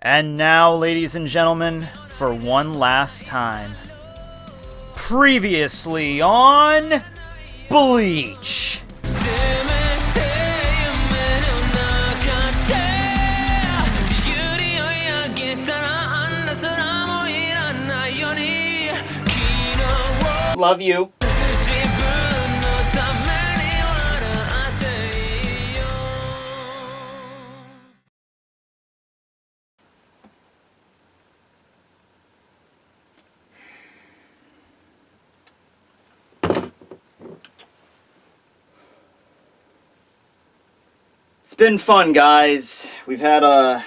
And now, ladies and gentlemen, for one last time, previously on Bleach. Love you. It's been fun, guys. We've had a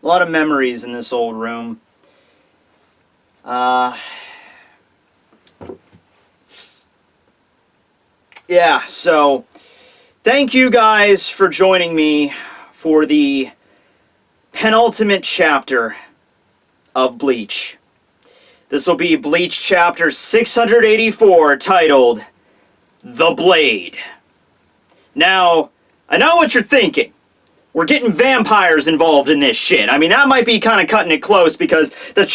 lot of memories in this old room. Yeah, so thank you guys for joining me for the penultimate chapter of Bleach. This will be Bleach chapter 684, titled The Blade. Now, I know what you're thinking. We're getting vampires involved in this shit. I mean, that might be kind of cutting it close because the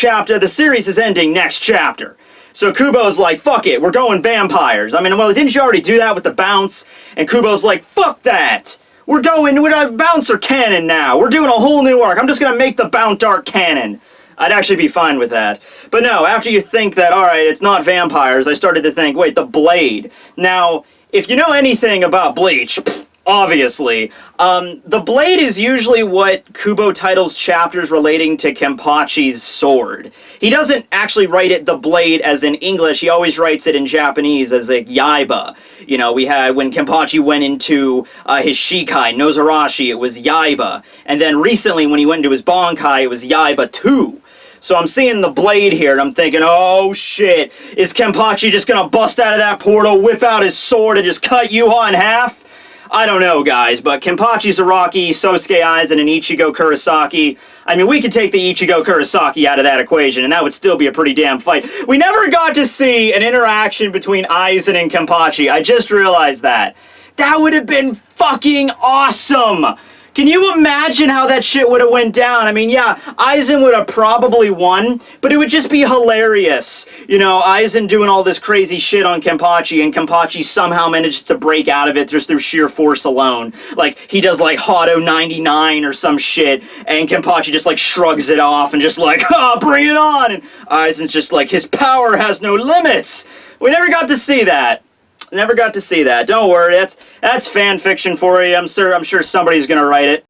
series is ending next chapter. So Kubo's like, fuck it, we're going vampires. I mean, well, didn't you already do that with the bounce? And Kubo's like, fuck that. We're a bouncer canon now. We're doing a whole new arc. I'm just gonna make the Bounce arc canon. I'd actually be fine with that. But no, after you think that, alright, it's not vampires, I started to think, wait, the Blade. Now, if you know anything about Bleach, obviously, the Blade is usually what Kubo titles chapters relating to Kenpachi's sword. He doesn't actually write it the Blade as in English, he always writes it in Japanese as like Yaiba. You know, we had when Kenpachi went into his Shikai, Nozarashi, it was Yaiba. And then recently when he went into his Bankai, it was Yaiba 2. So I'm seeing the Blade here, and I'm thinking, oh shit, is Kenpachi just gonna bust out of that portal, whip out his sword, and just cut Yhwach in half? I don't know, guys, but Kenpachi Zaraki, Sosuke Aizen, and Ichigo Kurosaki, I mean, we could take the Ichigo Kurosaki out of that equation, and that would still be a pretty damn fight. We never got to see an interaction between Aizen and Kenpachi. I just realized that. That would have been fucking awesome! Can you imagine how that shit would have went down? I mean, yeah, Aizen would have probably won, but it would just be hilarious. You know, Aizen doing all this crazy shit on Kenpachi, and Kenpachi somehow manages to break out of it just through sheer force alone. Like, he does, like, Hado 99 or some shit, and Kenpachi just, like, shrugs it off and just like, ah, bring it on! And Aizen's just like, his power has no limits! We never got to see that. Never got to see that. Don't worry, that's fan fiction for you. I'm sure somebody's gonna write it.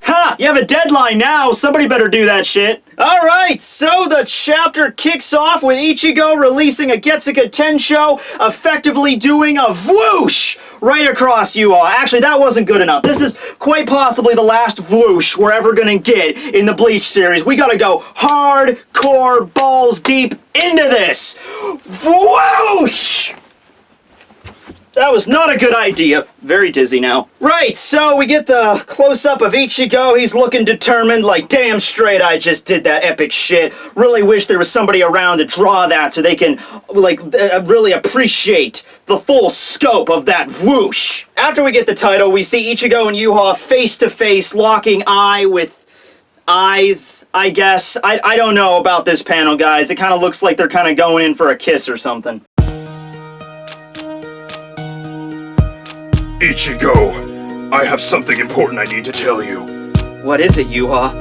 Ha! You have a deadline now. Somebody better do that shit. Alright, so the chapter kicks off with Ichigo releasing a Getsuga Tensho, effectively doing a whoosh right across Yhwach. Actually, that wasn't good enough. This is quite possibly the last whoosh we're ever gonna get in the Bleach series. We gotta go hardcore, balls deep into this. Whoosh! That was not a good idea. Very dizzy now. Right, so we get the close-up of Ichigo. He's looking determined, like, damn straight I just did that epic shit. Really wish there was somebody around to draw that so they can, like, really appreciate the full scope of that whoosh. After we get the title, we see Ichigo and Yhwach face-to-face, locking eye with eyes, I guess. I don't know about this panel, guys. It kind of looks like they're kind of going in for a kiss or something. Ichigo, I have something important I need to tell you. What is it, Yhwach?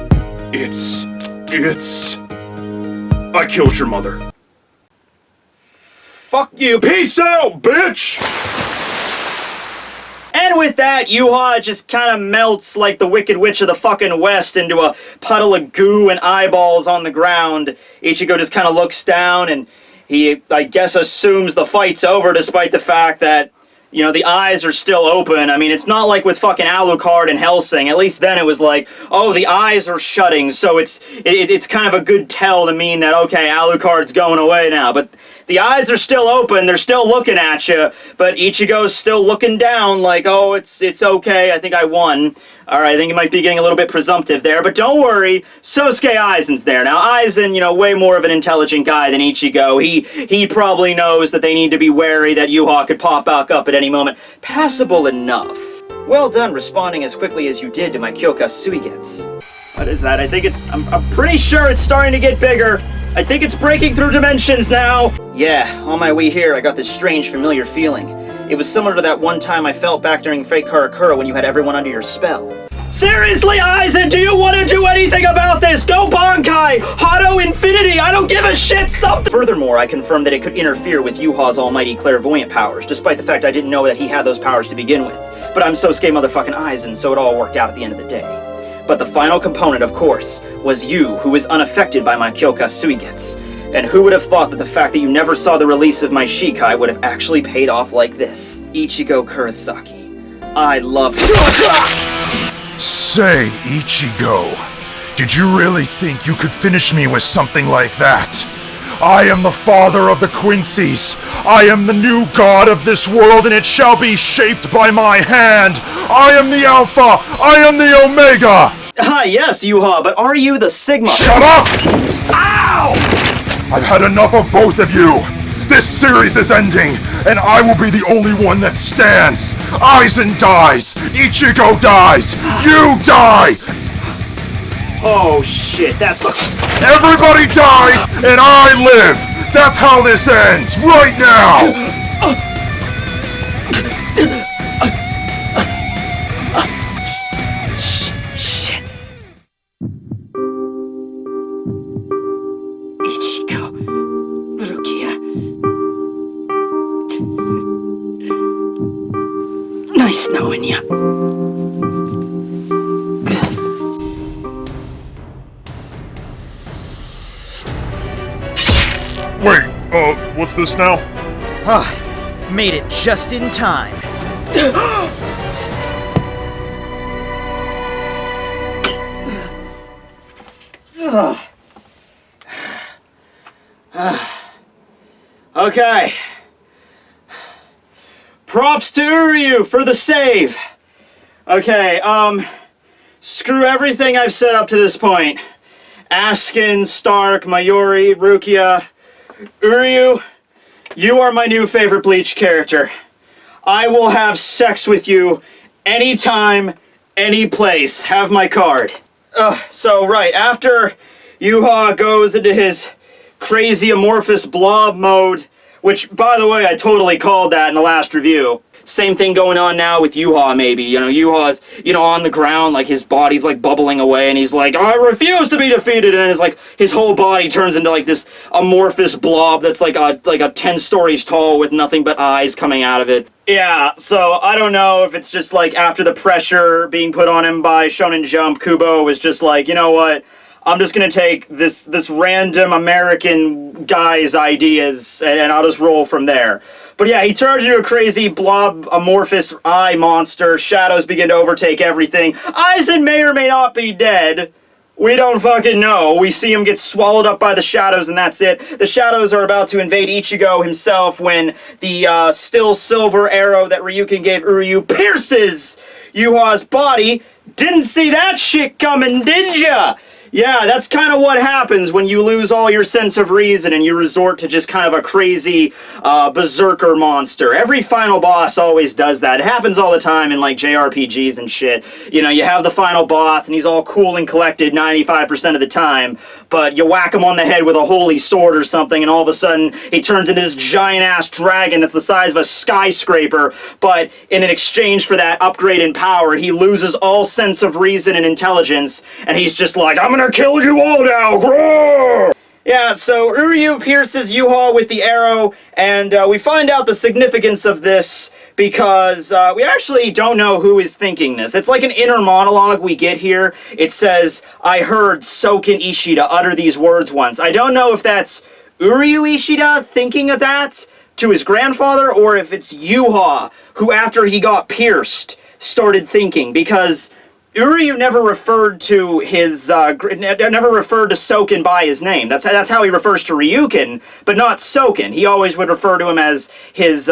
I killed your mother. Fuck you. Peace out, bitch! And with that, Yhwach just kind of melts like the Wicked Witch of the fucking West into a puddle of goo and eyeballs on the ground. Ichigo just kind of looks down and he, I guess, assumes the fight's over despite the fact that, you know, the eyes are still open. I mean, it's not like with fucking Alucard and Hellsing. At least then it was like, oh, the eyes are shutting, so it's kind of a good tell to mean that, okay, Alucard's going away now. But the eyes are still open, they're still looking at you, but Ichigo's still looking down like, oh, it's okay, I think I won. Alright, I think he might be getting a little bit presumptive there, but don't worry, Sosuke Aizen's there. Now, Aizen, you know, way more of an intelligent guy than Ichigo. He probably knows that they need to be wary that Yhwach could pop back up at any moment. Passable enough. Well done responding as quickly as you did to my Kyoka Suigetsu. What is that? I think I'm pretty sure it's starting to get bigger. I think it's breaking through dimensions now. Yeah, on my way here, I got this strange familiar feeling. It was similar to that one time I felt back during Fate Karakura when you had everyone under your spell. Seriously, Aizen, do you want to do anything about this? Go Bankai! Hado Infinity! I don't give a shit, something! Furthermore, I confirmed that it could interfere with Yhwach's almighty clairvoyant powers, despite the fact I didn't know that he had those powers to begin with. But I'm Sosuke motherfucking Aizen, so it all worked out at the end of the day. But the final component, of course, was you, who was unaffected by my Kyoka Suigetsu. And who would have thought that the fact that you never saw the release of my Shikai would have actually paid off like this? Ichigo Kurosaki. I love Say, Ichigo, did you really think you could finish me with something like that? I am the father of the Quincy's. I am the new god of this world, and it shall be shaped by my hand. I am the Alpha. I am the Omega. Ah, yes, Yhwach, but are you the Sigma? Shut up! Ow! I've had enough of both of you. This series is ending, and I will be the only one that stands. Aizen dies. Ichigo dies. You die. Oh shit, that's the... Everybody dies, and I live! That's how this ends, right now! Shit. Ichigo, Rukia. Nice knowing ya. Wait, what's this now? Made it just in time. Okay. Props to Uryu for the save. Okay, screw everything I've said up to this point. Askin, Stark, Mayuri, Rukia. Uryu, you are my new favorite Bleach character. I will have sex with you anytime, any place. Have my card. So right, after Yhwach goes into his crazy amorphous blob mode, which, by the way, I totally called that in the last review. Same thing going on now with Yhwach, maybe. You know, Yhwach's, on the ground, like, his body's, like, bubbling away, and he's like, I refuse to be defeated, and then it's like, his whole body turns into, like, this amorphous blob that's, like a 10 stories tall with nothing but eyes coming out of it. Yeah, so, I don't know if it's just, like, after the pressure being put on him by Shonen Jump, Kubo was just like, you know what? I'm just gonna take this random American guy's ideas, and I'll just roll from there. But yeah, he turns into a crazy blob amorphous eye monster. Shadows begin to overtake everything. Aizen may or may not be dead. We don't fucking know. We see him get swallowed up by the shadows, and that's it. The shadows are about to invade Ichigo himself when the still silver arrow that Ryukin gave Uryu pierces Yhwach's body. Didn't see that shit coming, did ya? Yeah, that's kind of what happens when you lose all your sense of reason and you resort to just kind of a crazy berserker monster. Every final boss always does that. It happens all the time in, like, JRPGs and shit. You know, you have the final boss and he's all cool and collected 95% of the time, but you whack him on the head with a holy sword or something and all of a sudden he turns into this giant-ass dragon that's the size of a skyscraper, but in exchange for that upgrade in power, he loses all sense of reason and intelligence, and he's just like, I'm gonna kill you all now! Grow! Yeah, so Uryu pierces Yhwach with the arrow, and we find out the significance of this because we actually don't know who is thinking this. It's like an inner monologue we get here. It says, I heard Soken Ishida utter these words once. I don't know if that's Uryu Ishida thinking of that to his grandfather, or if it's Yhwach, who after he got pierced, started thinking, because Uryu never referred to his, never referred to Soken by his name. That's how he refers to Ryukin, but not Soken. He always would refer to him as his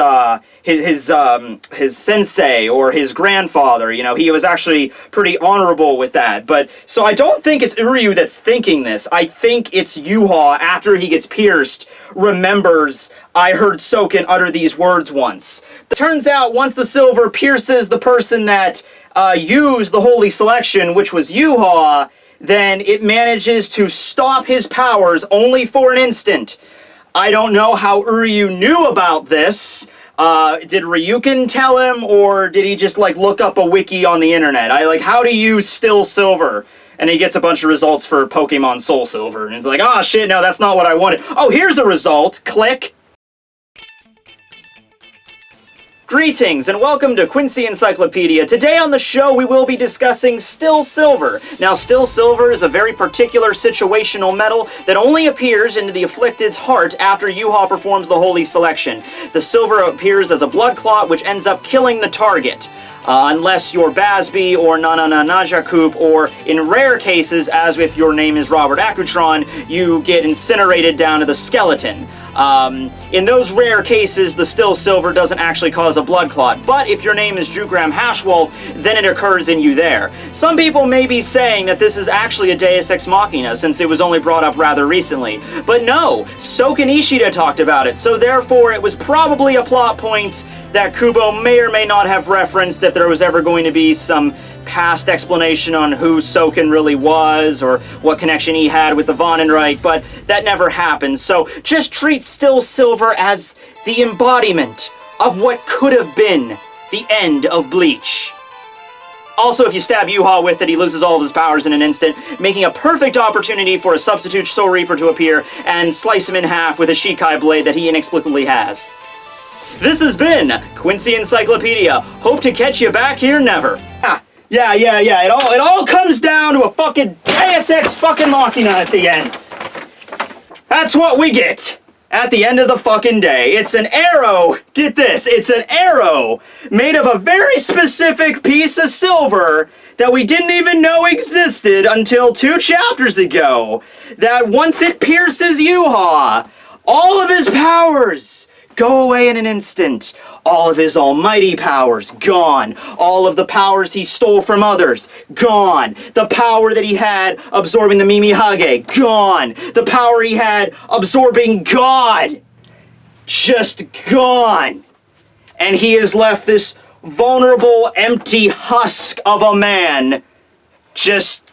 sensei or his grandfather. You know, he was actually pretty honorable with that. But, so I don't think it's Uryu that's thinking this. I think it's Yhwach, after he gets pierced, remembers, I heard Soken utter these words once. It turns out, once the silver pierces the person that used the holy selection, which was Yhwach, then it manages to stop his powers only for an instant. I don't know how Uryu knew about this. Did Ryukin tell him, or did he just, like, look up a wiki on the internet? How to use Still Silver? And he gets a bunch of results for Pokemon Soul Silver, and it's like, oh shit, no, that's not what I wanted. Oh, here's a result. Click. Greetings and welcome to Quincy Encyclopedia. Today on the show we will be discussing Still Silver. Now, Still Silver is a very particular situational metal that only appears into the afflicted's heart after Yhwach performs the holy selection. The silver appears as a blood clot which ends up killing the target. Unless you're Basby or Najakoop, or in rare cases, as if your name is Robert Akutron, you get incinerated down to the skeleton. In those rare cases, the Still Silver doesn't actually cause a blood clot, but if your name is Jugram Hashwolf, then it occurs in you there. Some people may be saying that this is actually a Deus Ex Machina, since it was only brought up rather recently. But no, Soken Ishida talked about it, so therefore it was probably a plot point that Kubo may or may not have referenced if there was ever going to be some past explanation on who Soken really was or what connection he had with the Vandenreich, but that never happened. So just treat Still Silver as the embodiment of what could have been the end of Bleach. Also, if you stab Yhwach with it, he loses all of his powers in an instant, making a perfect opportunity for a substitute Soul Reaper to appear and slice him in half with a Shikai blade that he inexplicably has. This has been Quincy Encyclopedia. Hope to catch you back here never. Yeah. It all comes down to a fucking Deus Ex fucking Machina at the end. That's what we get at the end of the fucking day. It's an arrow. Get this. It's an arrow made of a very specific piece of silver that we didn't even know existed until 2 chapters ago. That once it pierces Yhwach, all of his powers go away in an instant. All of his almighty powers, gone. All of the powers he stole from others, gone. The power that he had absorbing the Mimihage, gone. The power he had absorbing God, just gone. And he has left this vulnerable, empty husk of a man, just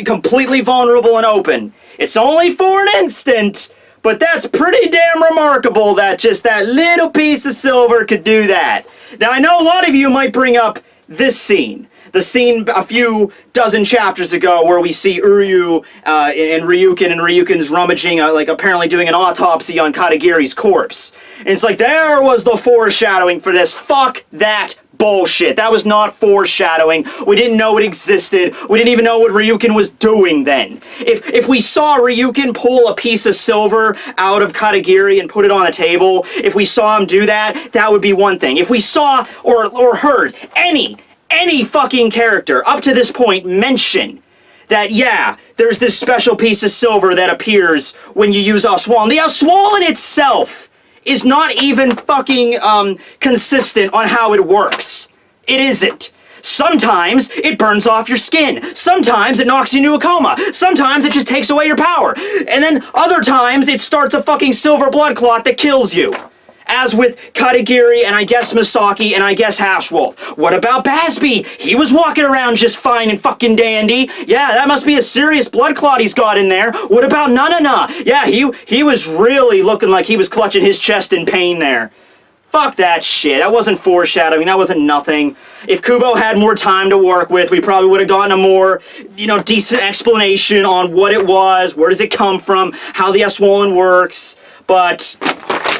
completely vulnerable and open. It's only for an instant, but that's pretty damn remarkable that just that little piece of silver could do that. Now, I know a lot of you might bring up this scene. The scene a few dozen chapters ago where we see Uryu and Ryukin's rummaging, apparently doing an autopsy on Katagiri's corpse. And it's like, there was the foreshadowing for this. Fuck that bullshit. That was not foreshadowing. We didn't know it existed. We didn't even know what Ryukin was doing then. If we saw Ryukin pull a piece of silver out of Katagiri and put it on a table, if we saw him do that, that would be one thing. If we saw or heard any fucking character up to this point mention that, yeah, there's this special piece of silver that appears when you use Oswalin. The Oswalin itself is not even fucking consistent on how it works. It isn't. Sometimes it burns off your skin. Sometimes it knocks you into a coma. Sometimes it just takes away your power. And then other times it starts a fucking silver blood clot that kills you. As with Katagiri, and I guess Misaki, and I guess Hashwolf. What about Basby? He was walking around just fine and fucking dandy. Yeah, that must be a serious blood clot he's got in there. What about Nanana? Yeah, he was really looking like he was clutching his chest in pain there. Fuck that shit. That wasn't foreshadowing. That wasn't nothing. If Kubo had more time to work with, we probably would have gotten a more, decent explanation on what it was, where does it come from, how the Oswalin works. But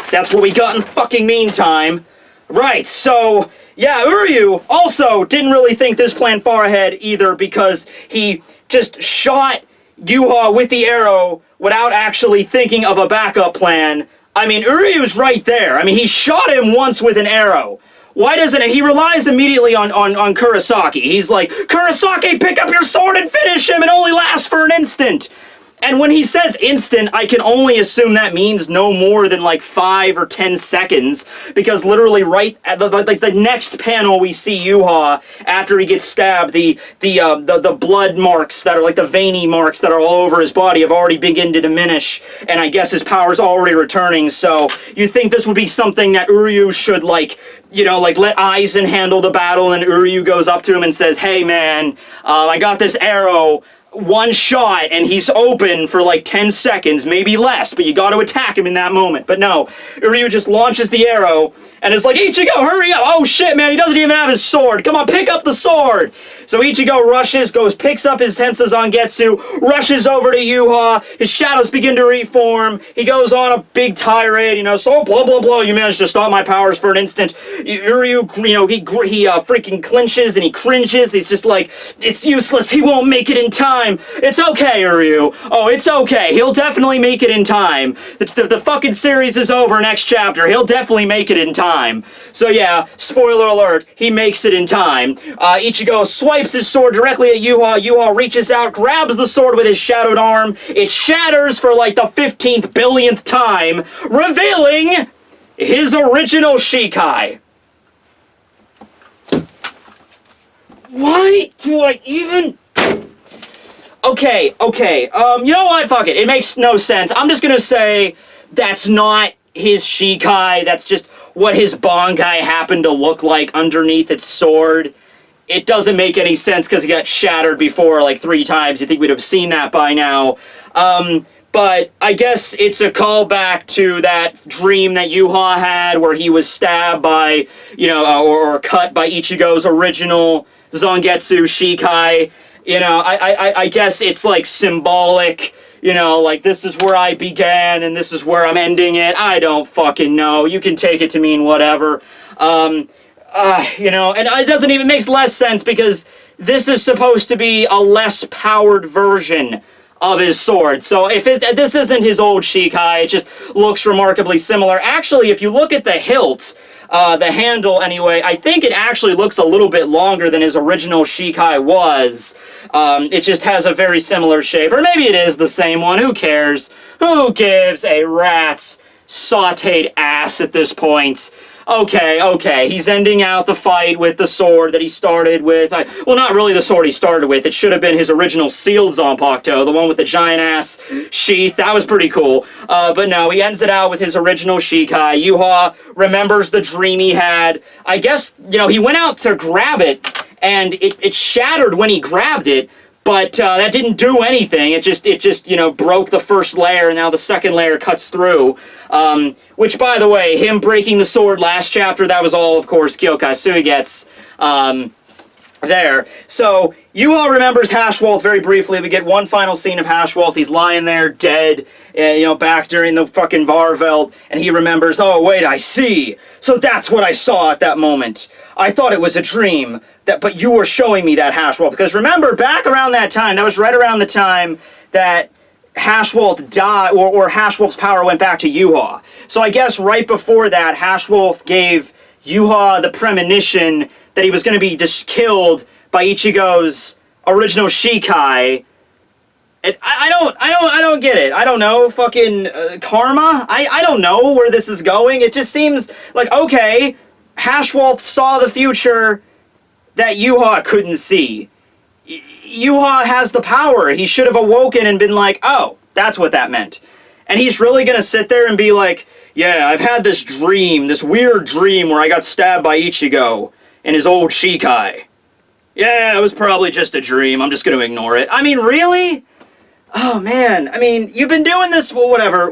that's what we got in fucking meantime. Right, so, yeah, Uryu also didn't really think this plan far ahead either, because he just shot Yhwach with the arrow without actually thinking of a backup plan. I mean, Uryu's right there. I mean, he shot him once with an arrow. Why doesn't he relies immediately on Kurosaki. He's like, Kurosaki, pick up your sword and finish him. It only lasts for an instant. And when he says instant, I can only assume that means no more than like 5 or 10 seconds, because literally right at the next panel we see Yhwach after he gets stabbed, the blood marks that are like the veiny marks that are all over his body have already begun to diminish, and I guess his power's already returning. So you think this would be something that Uryu should like, you know, like let Aizen handle the battle, and Uryu goes up to him and says, hey man, I got this arrow. One shot and he's open for like 10 seconds, maybe less, but you got to attack him in that moment. But no, Uryu just launches the arrow and is like, Ichigo, hurry up! Oh shit, man, he doesn't even have his sword. Come on, pick up the sword! So Ichigo rushes, picks up his Tensa Zangetsu, rushes over to Yhwach, his shadows begin to reform, he goes on a big tirade, you know, so blah blah blah, you managed to stop my powers for an instant. Uryu, you know, he freaking clinches and he cringes, he's just like, it's useless, he won't make it in time. It's okay, Uryu. Oh, it's okay, he'll definitely make it in time. The fucking series is over next chapter, he'll definitely make it in time. So yeah, spoiler alert, he makes it in time. Ichigo swipes his sword directly at Yhwach. Yhwach reaches out, grabs the sword with his shadowed arm. It shatters for like the 15th billionth time, revealing his original Shikai. Why do I even... Okay, you know what? Fuck it. It makes no sense. I'm just gonna say that's not his Shikai. That's just what his Bankai happened to look like underneath its sword. It doesn't make any sense because it got shattered before like 3 times. You think we'd have seen that by now. But I guess it's a callback to that dream that Yhwach had where he was stabbed by, you know, or cut by Ichigo's original Zangetsu Shikai. You know, I guess it's like symbolic, you know, like this is where I began and this is where I'm ending it. I don't fucking know. You can take it to mean whatever. You know, and it doesn't even makes less sense because this is supposed to be a less powered version of his sword. So if this isn't his old Shikai, it just looks remarkably similar. Actually, if you look at the hilt, the handle anyway, I think it actually looks a little bit longer than his original Shikai was. It just has a very similar shape. Or maybe it is the same one. Who cares? Who gives a rat's sauteed ass at this point? Okay, he's ending out the fight with the sword that he started with. Well, not really the sword he started with. It should have been his original sealed Zanpakuto, the one with the giant-ass sheath. That was pretty cool. But no, he ends it out with his original Shikai. Yhwach remembers the dream he had. I guess, you know, he went out to grab it, and it shattered when he grabbed it, but that didn't do anything. It just, you know, broke the first layer, and now the second layer cuts through. Which, by the way, him breaking the sword last chapter, that was all, of course, Kyokai Suigetsu there. So, Yhwach remembers Hashwolf very briefly. We get one final scene of Hashwolf. He's lying there, dead, you know, back during the fucking Varveld, and he remembers, oh, wait, I see. So that's what I saw at that moment. I thought it was a dream, but you were showing me that, Hashwolf. Because remember, back around that time, that was right around the time that Hashwolf died, or Hashwolf's power went back to Yhwach. So I guess right before that, Hashwolf gave Yhwach the premonition that he was going to be just killed by Ichigo's original Shikai. And I don't get it. I don't know, fucking karma? I don't know where this is going. It just seems like, okay, Hashwolf saw the future that Yhwach couldn't see. Yhwach has the power. He should have awoken and been like, oh, that's what that meant. And he's really gonna sit there and be like, yeah, I've had this dream, this weird dream where I got stabbed by Ichigo and his old Shikai. Yeah, it was probably just a dream. I'm just gonna ignore it. I mean, really? Oh, man. I mean, you've been doing this, well, whatever.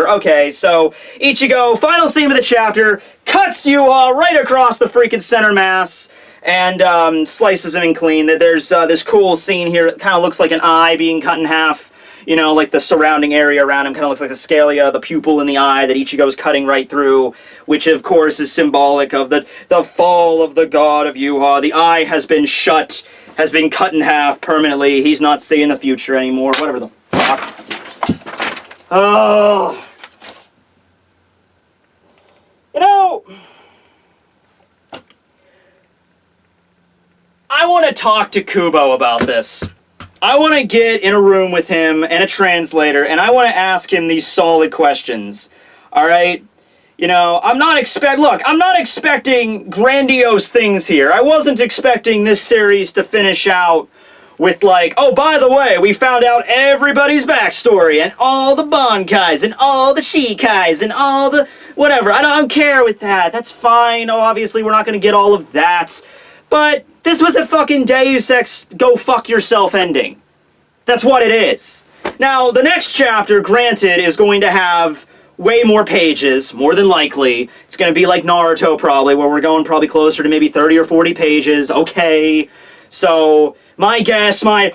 Okay, so Ichigo, final scene of the chapter, cuts Yhwach right across the freaking center mass, and slices him clean. There's this cool scene here. It kind of looks like an eye being cut in half. You know, like the surrounding area around him kind of looks like the scalea, the pupil in the eye that Ichigo's cutting right through, which of course is symbolic of the fall of the god of Yhwach. The eye has been shut, has been cut in half permanently. He's not seeing the future anymore. Whatever the fuck. Oh. You know, I want to talk to Kubo about this. I want to get in a room with him and a translator, and I want to ask him these solid questions. All right? You know, I'm not expecting grandiose things here. I wasn't expecting this series to finish out with like, oh, by the way, we found out everybody's backstory, and all the Bankais, and all the Shikais, and all the whatever. I don't care with that. That's fine. Oh, obviously, we're not going to get all of that. But this was a fucking Deus Ex go fuck yourself ending. That's what it is. Now, the next chapter, granted, is going to have way more pages, more than likely. It's going to be like Naruto, probably, where we're going probably closer to maybe 30 or 40 pages. Okay. So, my guess, my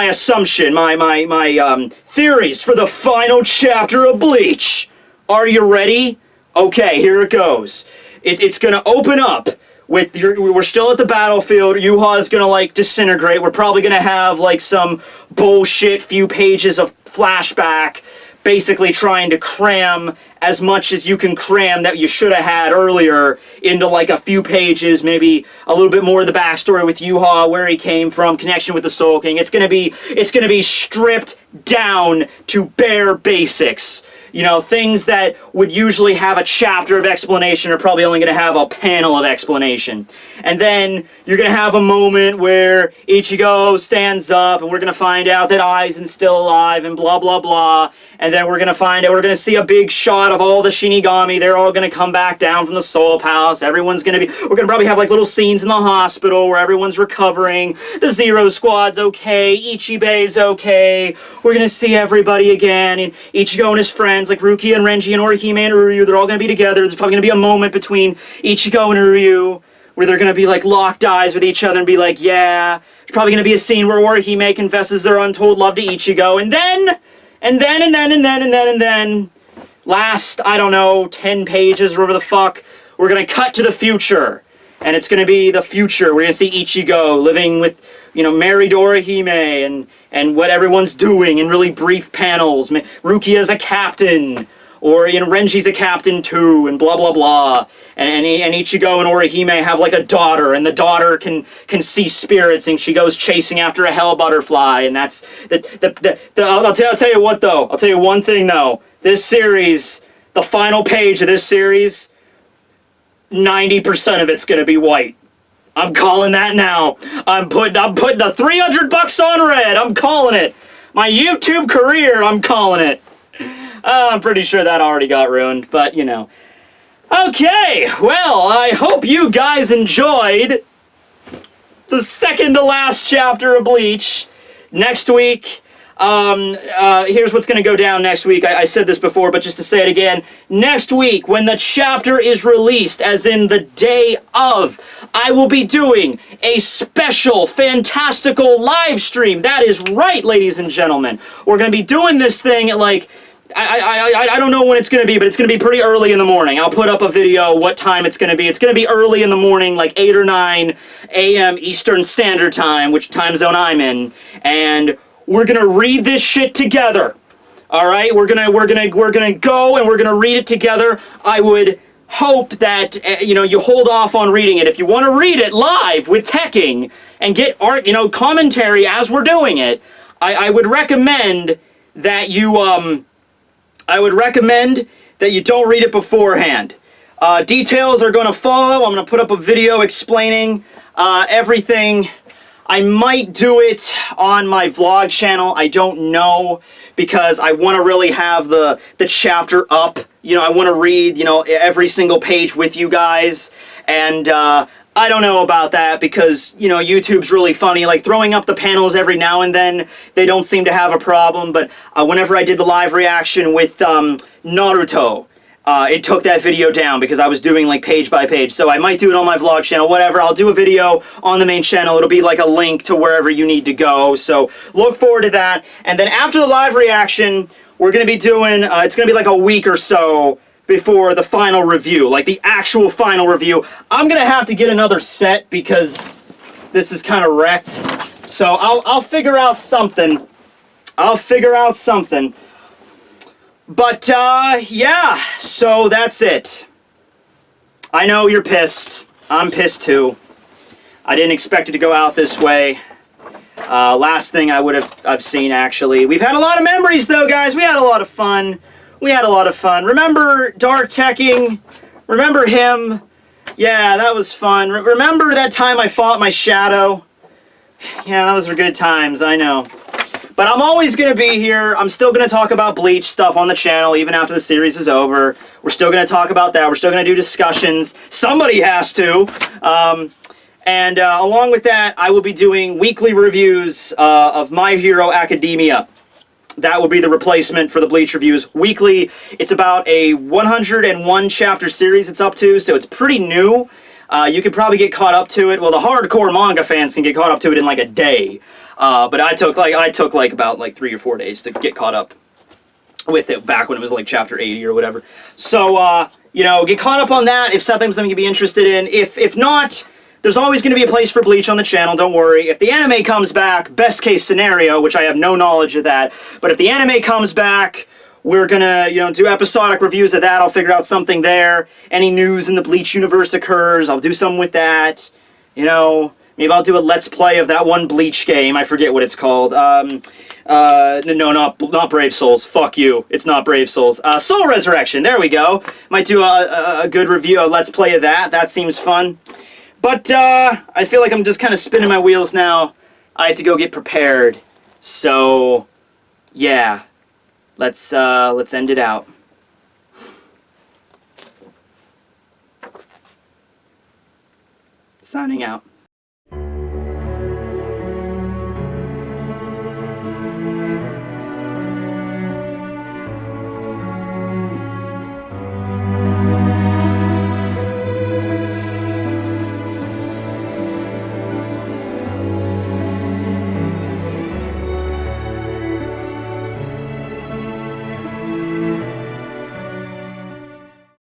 assumption, my theories for the final chapter of Bleach. Are you ready? Okay, here it goes. It's going to open up with we're still at the battlefield. Yhwach is gonna like disintegrate. We're probably gonna have like some bullshit few pages of flashback, basically trying to cram as much as you can cram that you should have had earlier into like a few pages, maybe a little bit more of the backstory with Yhwach, where he came from, connection with the Soul King. It's gonna be stripped down to bare basics. You know, things that would usually have a chapter of explanation are probably only going to have a panel of explanation. And then you're going to have a moment where Ichigo stands up and we're going to find out that Aizen's still alive and blah, blah, blah. And then we're going to see a big shot of all the Shinigami. They're all going to come back down from the Soul Palace. We're going to probably have like little scenes in the hospital where everyone's recovering. The Zero Squad's okay. Ichibe's okay. We're going to see everybody again. And Ichigo and his friends, like Rukia and Renji and Orihime and Uryu, they're all going to be together. There's probably going to be a moment between Ichigo and Uryu where they're going to be like locked eyes with each other and be like, yeah. There's probably going to be a scene where Orihime confesses their untold love to Ichigo. And then, last, I don't know, 10 pages or whatever the fuck, we're going to cut to the future. And it's going to be the future. We're going to see Ichigo living with, you know, married Orihime and what everyone's doing in really brief panels. Rukia's a captain, or, you know, Renji's a captain too, and blah, blah, blah. And Ichigo and Orihime have like a daughter, and the daughter can see spirits, and she goes chasing after a hell butterfly, and that's I'll tell you what though. I'll tell you one thing though. This series, the final page of this series, 90% of it's gonna be white. I'm calling that now. I'm putting the $300 on red. I'm calling it. My YouTube career, I'm calling it. I'm pretty sure that already got ruined, but you know. Okay, well, I hope you guys enjoyed the second to last chapter of Bleach. Next week, here's what's going to go down next week. I said this before, but just to say it again. Next week, when the chapter is released, as in the day of, I will be doing a special, fantastical live stream. That is right, ladies and gentlemen. We're going to be doing this thing at like, I don't know when it's going to be, but it's going to be pretty early in the morning. I'll put up a video what time it's going to be. It's going to be early in the morning, like 8 or 9 a.m. Eastern Standard Time, which time zone I'm in. And we're going to read this shit together. All right? We're going to go and we're going to read it together. I would hope that, you know, you hold off on reading it. If you want to read it live with Tekking and get art, you know, commentary as we're doing it, I would recommend that you, don't read it beforehand. Details are going to follow. I'm going to put up a video explaining everything. I might do it on my vlog channel. I don't know, because I want to really have the chapter up. You know, I want to read, you know, every single page with you guys. And I don't know about that, because, you know, YouTube's really funny. Like, throwing up the panels every now and then, they don't seem to have a problem. But whenever I did the live reaction with Naruto, it took that video down because I was doing like page by page. So I might do it on my vlog channel, whatever. I'll do a video on the main channel. It'll be like a link to wherever you need to go. So look forward to that. And then after the live reaction, we're going to be doing, it's going to be like a week or so before the final review, like the actual final review. I'm going to have to get another set because this is kind of wrecked. So I'll figure out something. But, yeah, so that's it. I know you're pissed. I'm pissed too. I didn't expect it to go out this way. Last thing I've seen, actually. We've had a lot of memories, though, guys. We had a lot of fun. Remember Dark Tekking? Remember him? Yeah, that was fun. Remember that time I fought my shadow? Yeah, those were good times, I know. But I'm always going to be here. I'm still going to talk about Bleach stuff on the channel, even after the series is over. We're still going to talk about that. We're still going to do discussions. Somebody has to. And along with that, I will be doing weekly reviews of My Hero Academia. That will be the replacement for the Bleach reviews weekly. It's about a 101 chapter series it's up to, so it's pretty new. You could probably get caught up to it. Well, the hardcore manga fans can get caught up to it in like a day. But I took about 3 or 4 days to get caught up with it back when it was like chapter 80 or whatever. So, you know, get caught up on that if something you'd be interested in. If not, there's always going to be a place for Bleach on the channel, don't worry. If the anime comes back, best case scenario, which I have no knowledge of that, but if the anime comes back, we're gonna, you know, do episodic reviews of that. I'll figure out something there. Any news in the Bleach universe occurs, I'll do something with that. You know, maybe I'll do a Let's Play of that one Bleach game. I forget what it's called. No, not Brave Souls. Fuck you. It's not Brave Souls. Soul Resurrection. There we go. Might do a good review, a Let's Play of that. That seems fun. But, I feel like I'm just kind of spinning my wheels now. I have to go get prepared. So, yeah. Let's end it out. Signing out.